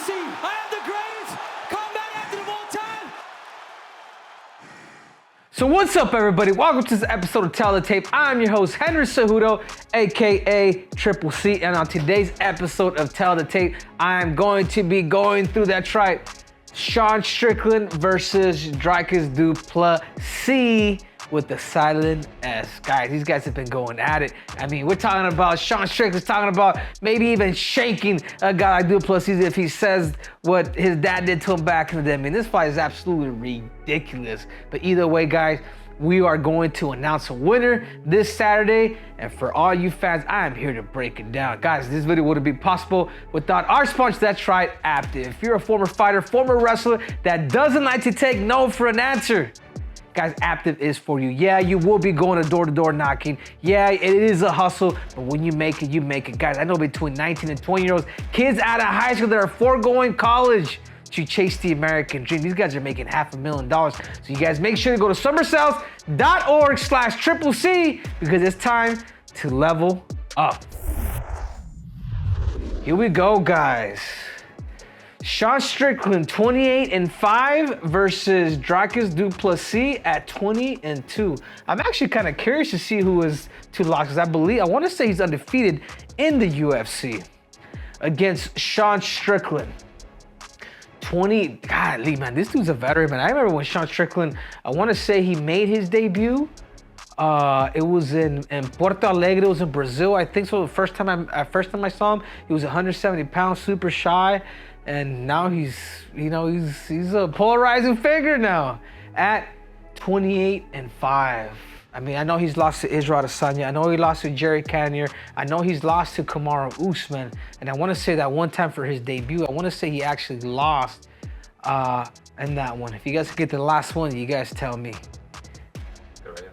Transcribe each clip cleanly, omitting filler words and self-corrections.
UFC. I am the greatest combat actor of all time. So what's up, everybody? Welcome to this episode of Tell the Tape. I'm your host, Henry Cejudo, aka Triple C, and on today's episode of Tell the Tape, I'm going to be going through, that's right, Sean Strickland versus Dricus Du Plessis with the silent S. Guys, these guys have been going at it. I mean, we're talking about Sean Strickland's talking about maybe even shaking a guy like Du Plessis if he says what his dad did to him back in the day. I mean, this fight is absolutely ridiculous. But either way, guys, we are going to announce a winner this Saturday. And for all you fans, I am here to break it down. Guys, this video wouldn't be possible without our sponsor, that's right, Aptive. If you're a former fighter, former wrestler that doesn't like to take no for an answer, guys, Aptive is for you. Yeah, you will be going to door knocking. Yeah, it is a hustle, but when you make it, you make it. Guys, I know between 19 and 20-year-olds, kids out of high school that are foregoing college to chase the American dream. These guys are making $500,000. So you guys make sure to go to summersales.org/Triple C because it's time to level up. Here we go, guys. Sean Strickland, 28-5 versus Dricus Du Plessis at 20-2. I'm actually kind of curious to see who his two losses. I want to say he's undefeated in the UFC against Sean Strickland. Golly, man, this dude's a veteran, man. I remember when Sean Strickland, I want to say he made his debut. It was in Porto Alegre. It was in Brazil, I think so. The first time I saw him, he was 170 pounds, super shy. And now he's a polarizing figure now at 28-5. I mean, I know he's lost to Israel Adesanya. I know he lost to Jerry Cannonier. I know he's lost to Kamaru Usman. And I want to say that one time for his debut, I want to say he actually lost in that one. If you guys get the last one, you guys tell me. Pereira.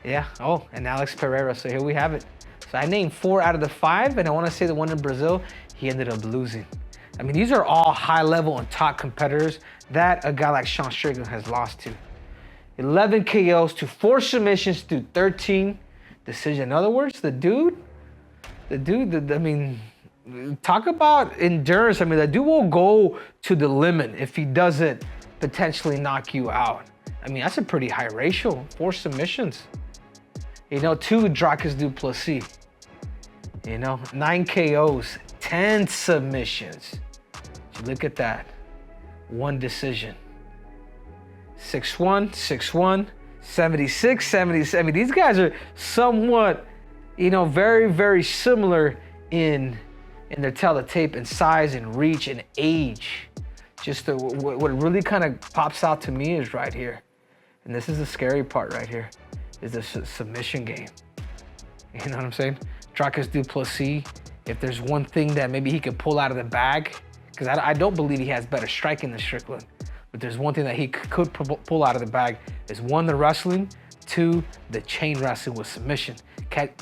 Yeah. Oh, and Alex Pereira. So here we have it. So I named 4 out of the 5, and I want to say the one in Brazil, he ended up losing. I mean, these are all high-level and top competitors that a guy like Sean Strickland has lost to. 11 KOs to 4 submissions to 13 decisions. In other words, I mean, talk about endurance. I mean, the dude will go to the limit if he doesn't potentially knock you out. I mean, that's a pretty high ratio, 4 submissions. You know, 2 Dricus Du Plessis. You know, 9 KOs, 10 submissions. Look at that. 1 decision. 6-1, 6-1, 76, 77. These guys are somewhat, very, very similar in their tell the tape and size and reach and age. Just what really kind of pops out to me is right here. And this is the scary part right here, is the submission game. You know what I'm saying? Dricus Du Plessis, if there's one thing that maybe he could pull out of the bag, because I don't believe he has better striking than Strickland. But there's one thing that he could pull out of the bag is 1, the wrestling, 2, the chain wrestling with submission.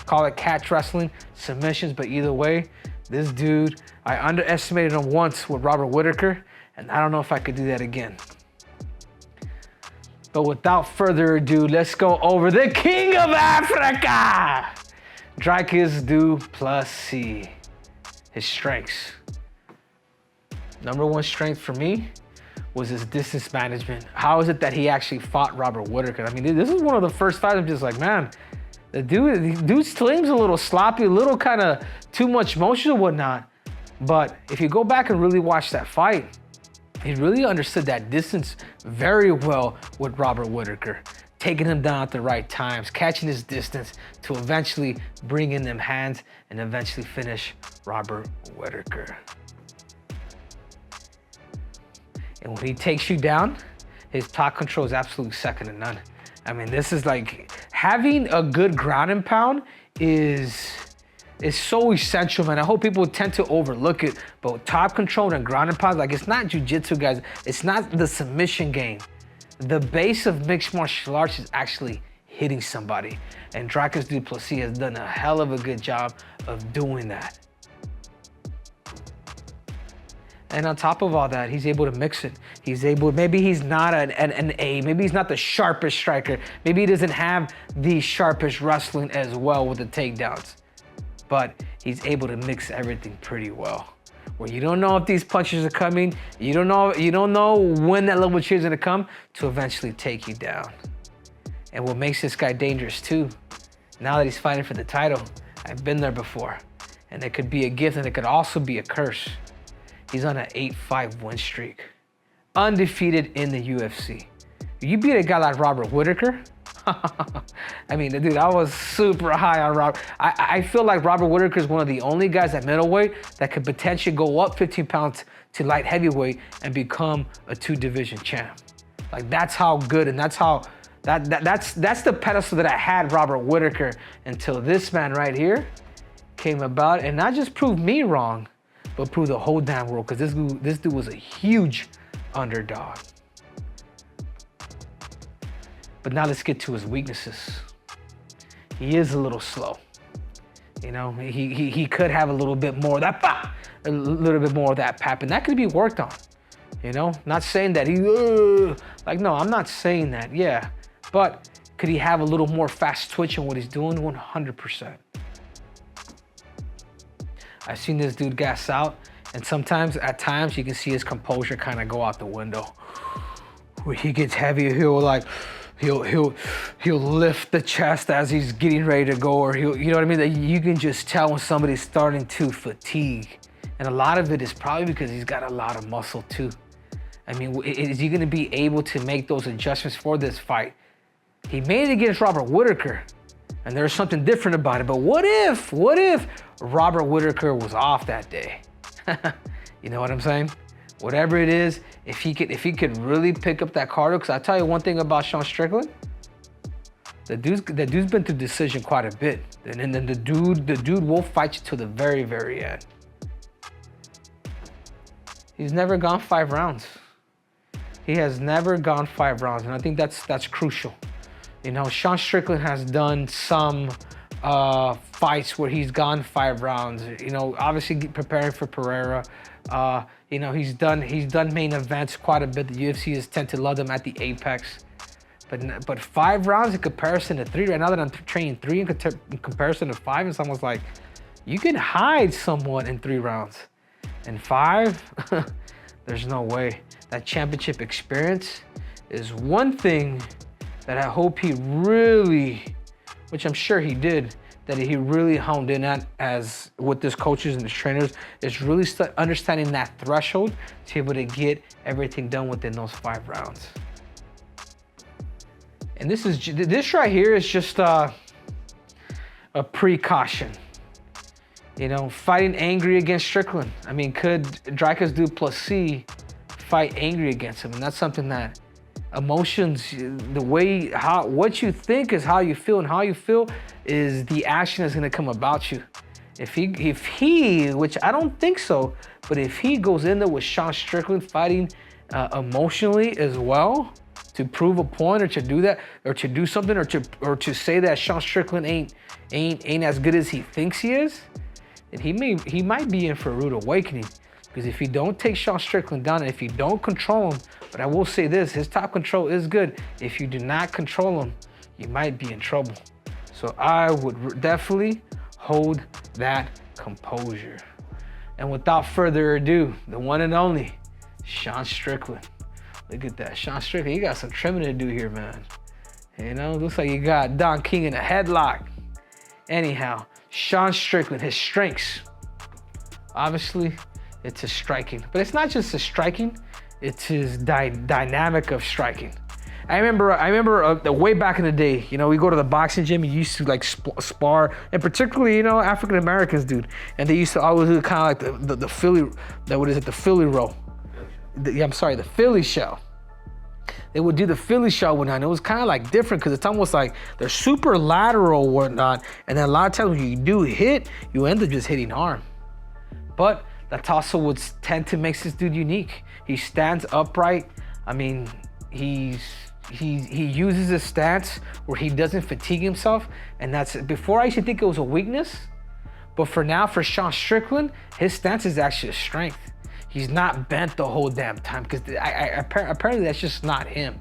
Call it catch wrestling, submissions, but either way, this dude, I underestimated him once with Robert Whittaker, and I don't know if I could do that again. But without further ado, let's go over the King of Africa, Dricus Du Plessis. His strengths. Number 1 strength for me was his distance management. How is it that he actually fought Robert Whittaker? I mean, this is one of the first fights I'm just like, man, the dude's swing's a little sloppy, a little kind of too much motion and whatnot. But if you go back and really watch that fight, he really understood that distance very well with Robert Whittaker, taking him down at the right times, catching his distance to eventually bring in them hands and eventually finish Robert Whittaker. And when he takes you down, his top control is absolutely second to none. I mean, this is like, having a good ground and pound is so essential, man. I hope people tend to overlook it, but top control and ground and pound, like, it's not jiu-jitsu, guys. It's not the submission game. The base of mixed martial arts is actually hitting somebody. And Dricus Du Plessis has done a hell of a good job of doing that. And on top of all that, he's able to mix it. Maybe he's not maybe he's not the sharpest striker. Maybe he doesn't have the sharpest wrestling as well with the takedowns. But he's able to mix everything pretty well. where you don't know if these punches are coming, you don't know when that level of change is gonna come to eventually take you down. And what makes this guy dangerous too, now that he's fighting for the title, I've been there before, and it could be a gift and it could also be a curse. He's on an 8-5 win streak, undefeated in the UFC. You beat a guy like Robert Whittaker. I mean, dude, I was super high on Robert. I feel like Robert Whittaker is one of the only guys at middleweight that could potentially go up 15 pounds to light heavyweight and become a 2-division champ. Like, that's how good, and that's how that's the pedestal that I had Robert Whittaker until this man right here came about and not just proved me wrong, but proved the whole damn world, because this dude was a huge underdog. But now let's get to his weaknesses. He is a little slow. You know, he could have a little bit more of that pop, a little bit more of that pap, and that could be worked on. You know, not saying that like, no, I'm not saying that, yeah. But could he have a little more fast twitch in what he's doing? 100%. I've seen this dude gas out, and sometimes, at times, you can see his composure kind of go out the window. Where he gets heavy, he'll lift the chest as he's getting ready to go, or you know what I mean? That you can just tell when somebody's starting to fatigue. And a lot of it is probably because he's got a lot of muscle too. I mean, is he gonna be able to make those adjustments for this fight? He made it against Robert Whittaker, and there's something different about it. But what if Robert Whittaker was off that day? You know what I'm saying? Whatever it is, if he could really pick up that cardio, because I tell you one thing about Sean Strickland, the dude's been through decision quite a bit, and then the dude will fight you to the very, very end. He's never gone 5 rounds. He has never gone 5 rounds, and I think that's crucial. You know, Sean Strickland has done some fights where he's gone 5 rounds. You know, obviously preparing for Pereira. You know, he's done main events quite a bit. The UFC has tend to love them at the apex. But 5 rounds in comparison to 3, right now that I'm training 3 in comparison to 5, it's almost like you can hide someone in 3 rounds. In 5, there's no way. That championship experience is one thing that I hope he really, which I'm sure he did, that he really honed in at as with his coaches and his trainers, is really understanding that threshold to be able to get everything done within those 5 rounds. And this right here is just a precaution. You know, fighting angry against Strickland. I mean, could Dricus Du Plessis fight angry against him? And that's something that emotions, what you think is how you feel, and how you feel is the action that's gonna come about you. If he, which I don't think so, but if he goes in there with Sean Strickland fighting emotionally as well, to prove a point, or to do that, or to do something, or to say that Sean Strickland ain't as good as he thinks he is, then he might be in for a rude awakening. Because if you don't take Sean Strickland down, and if you don't control him, but I will say this, his top control is good. If you do not control him, you might be in trouble. So I would definitely hold that composure. And without further ado, the one and only Sean Strickland. Look at that, Sean Strickland, you got some trimming to do here, man. You know, looks like you got Don King in a headlock. Anyhow, Sean Strickland, his strengths. Obviously, it's his striking, but it's not just his striking, it's his dynamic of striking. I remember way back in the day, you know, we go to the boxing gym, you used to like spar, and particularly, you know, African Americans, dude, and they used to always do kind of like the Philly, the Philly roll. The Philly shell. They would do the Philly shell whatnot. It was kind of like different because it's almost like they're super lateral whatnot, and then a lot of times when you do hit, you end up just hitting arm. But that's also what tend to makes this dude unique. He stands upright. I mean, he uses a stance where he doesn't fatigue himself, and that's before I used to think it was a weakness, but for now, for Sean Strickland, his stance is actually a strength. He's not bent the whole damn time, because apparently that's just not him.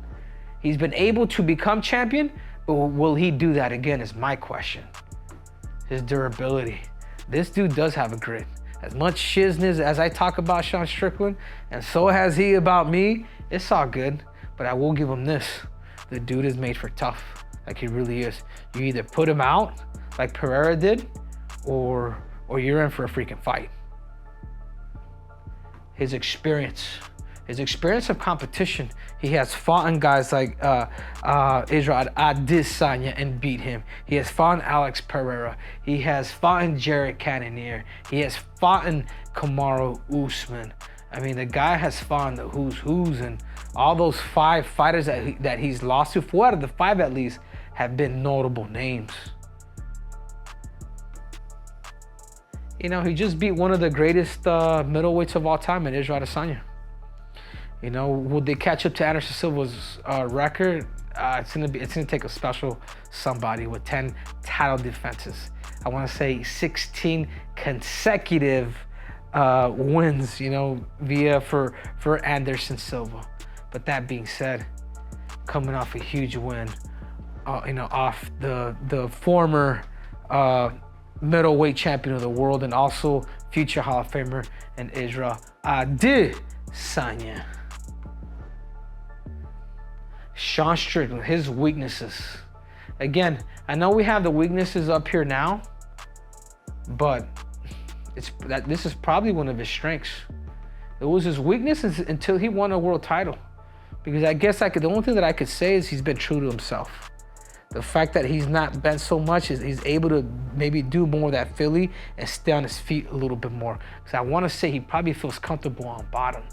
He's been able to become champion, but will he do that again is my question. His durability. This dude does have a grit. as much shizness as I talk about Sean Strickland, and so has he about me, it's all good. But I will give him this. The dude is made for tough, like he really is. You either put him out, like Pereira did, or you're in for a freaking fight. His experience of competition. He has fought in guys like Israel Adesanya and beat him. He has fought in Alex Pereira. He has fought in Jared Cannonier. He has fought in Kamaru Usman. I mean, the guy has fought in the who's, and all those 5 fighters that he's lost to, 4 out of the 5 at least, have been notable names. You know, he just beat one of the greatest middleweights of all time in Israel Adesanya. You know, would they catch up to Anderson Silva's record? It's gonna take a special somebody with 10 title defenses. I want to say 16 consecutive wins. You know, for Anderson Silva. But that being said, coming off a huge win, you know, off the former middleweight champion of the world and also future Hall of Famer in Israel Adesanya. Sean Strickland, his weaknesses. Again, I know we have the weaknesses up here now, but this is probably one of his strengths. It was his weaknesses until he won a world title. Because I guess the only thing that I could say is he's been true to himself. The fact that he's not bent so much is he's able to maybe do more of that Philly and stay on his feet a little bit more. Because I want to say he probably feels comfortable on bottom.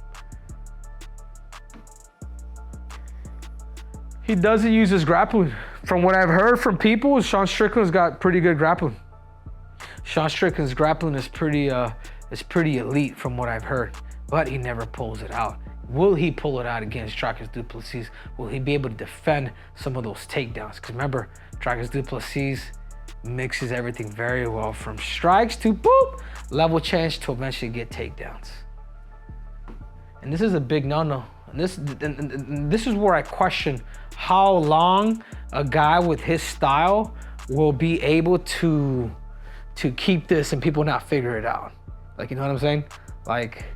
He doesn't use his grappling. From what I've heard from people, Sean Strickland's got pretty good grappling. Sean Strickland's grappling is pretty elite from what I've heard, but he never pulls it out. Will he pull it out against Dricus Du Plessis? Will he be able to defend some of those takedowns? Because remember, Dricus Du Plessis mixes everything very well, from strikes to boop, level change to eventually get takedowns. And this is a big no-no. And this is where I question how long a guy with his style will be able to keep this and people not figure it out. Like, you know what I'm saying? Like,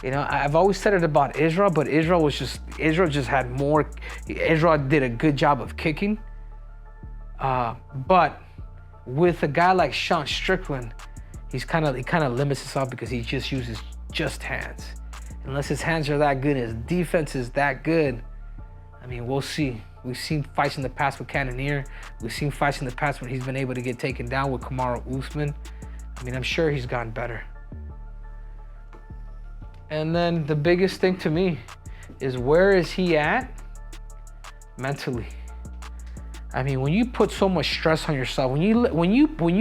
you know, I've always said it about Israel, but Israel just had more. Israel did a good job of kicking. But with a guy like Sean Strickland, he kind of limits himself because he just uses just hands. Unless his hands are that good, his defense is that good. I mean, we'll see. We've seen fights in the past with Cannonier. We've seen fights in the past when he's been able to get taken down with Kamaru Usman. I mean, I'm sure he's gotten better. And then the biggest thing to me is, where is he at mentally? I mean, when you put so much stress on yourself, when you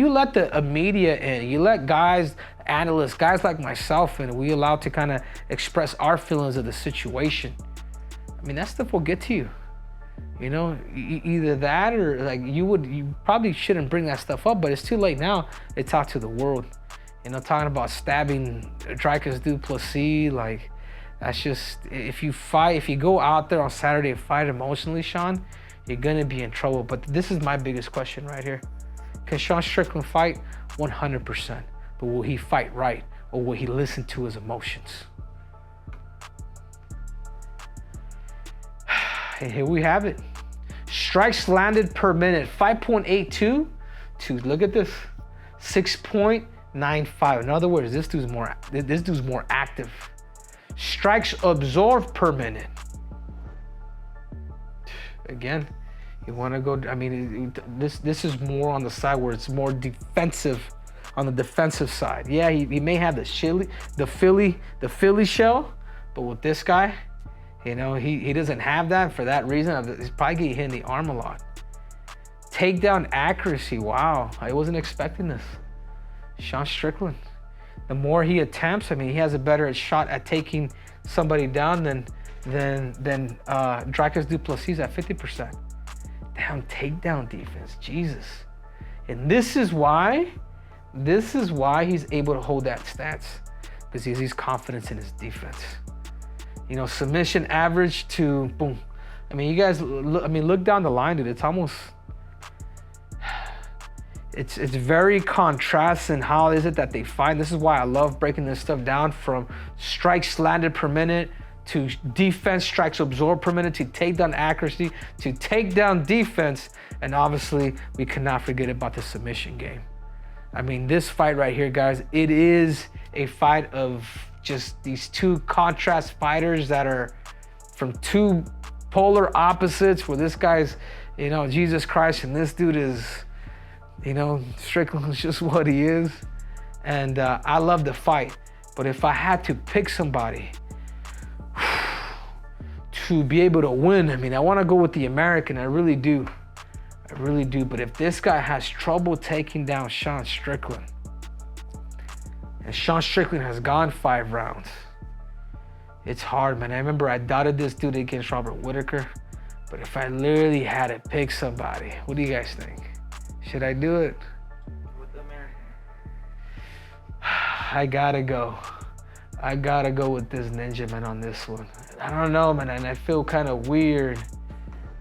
let the media in, you let guys, analysts, guys like myself in, we allow to kind of express our feelings of the situation. I mean, that stuff will get to you. You know, either that or like you probably shouldn't bring that stuff up, but it's too late now to talk to the world. You know, talking about stabbing Dricus Du Plessis, like, that's just, if you go out there on Saturday and fight emotionally, Sean, you're gonna be in trouble. But this is my biggest question right here. Can Sean Strickland fight? 100%. But will he fight right? Or will he listen to his emotions? And here we have it. Strikes landed per minute, 5.82 to, look at this, 6.95. In other words, this dude's more active. Strikes absorbed per minute. Again, you want to go, I mean, this is more on the side where it's more defensive, on the defensive side. Yeah, he may have the Philly shell, but with this guy, you know, he doesn't have that. For that reason, he's probably getting hit in the arm a lot. Takedown accuracy, wow, I wasn't expecting this. Sean Strickland, the more he attempts, I mean, he has a better shot at taking somebody down than Dricus Du Plessis at 50%. Damn, takedown defense, Jesus. And this is why he's able to hold that stance, because he has confidence in his defense. You know, submission average to boom. I mean, you guys, look down the line, dude. It's almost, it's very contrasting in how is it that they fight. This is why I love breaking this stuff down, from strikes landed per minute to defense strikes absorbed per minute to takedown accuracy to takedown defense. And obviously, we cannot forget about the submission game. I mean, this fight right here, guys, it is a fight of just these two contrast fighters that are from two polar opposites, where this guy's, you know, Jesus Christ, and this dude is, you know, Strickland is just what he is. And I love the fight. But if I had to pick somebody to be able to win, I mean, I want to go with the American. I really do. I really do. But if this guy has trouble taking down Sean Strickland, and Sean Strickland has gone 5 rounds, it's hard, man. I remember I doubted this dude against Robert Whittaker. But if I literally had to pick somebody, what do you guys think? Should I do it? With the American. I gotta go. I gotta go with this ninja, man, on this one. I don't know, man, and I feel kind of weird.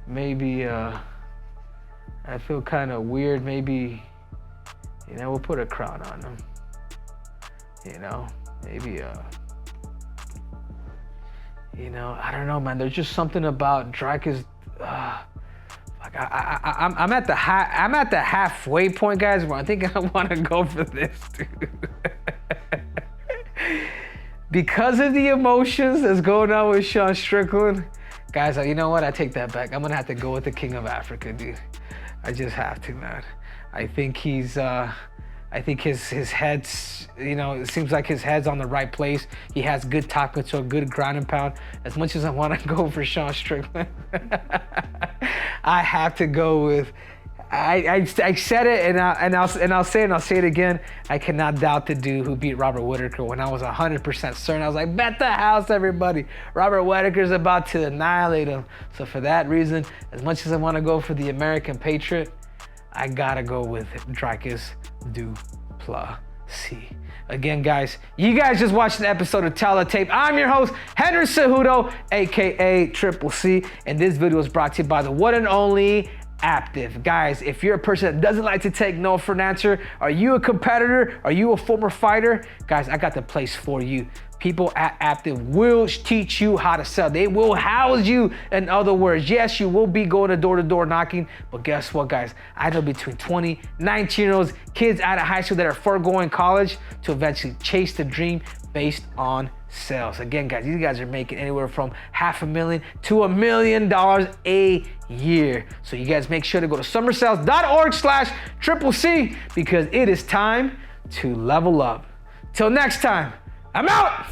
Maybe, I feel kind of weird. Maybe, you know, we'll put a crown on him. You know, maybe, you know, I don't know, man. There's just something about Dricus. Like I'm at the halfway point, guys, where I think I want to go for this, dude. Because of the emotions that's going on with Sean Strickland, guys, you know what? I take that back. I'm gonna have to go with the King of Africa, dude. I just have to, man. I think he's, I think his head's, you know, it seems like his head's on the right place. He has good top control, good ground and pound. As much as I want to go for Sean Strickland, I have to go with. I said it, and I'll say it, and I'll say it again. I cannot doubt the dude who beat Robert Whittaker when I was 100% certain. I was like, bet the house, everybody. Robert Whittaker's about to annihilate him. So for that reason, as much as I want to go for the American Patriot, I gotta go with Dricus Du Plessis. Again, guys, you guys just watched an episode of Tape. I'm your host, Henry Cejudo, aka Triple C, and this video is brought to you by the one and only Aptive. Guys, if you're a person that doesn't like to take no for an answer, are you a competitor? Are you a former fighter? Guys, I got the place for you. People at Aptive will teach you how to sell. They will house you, in other words. Yes, you will be going to door knocking, but guess what, guys? I know between 20, 19-year-olds, kids out of high school that are foregoing college to eventually chase the dream based on sales. Again, guys, these guys are making anywhere from $500,000 to $1 million a year. So you guys make sure to go to summersales.org/Triple C, because it is time to level up. Till next time, I'm out.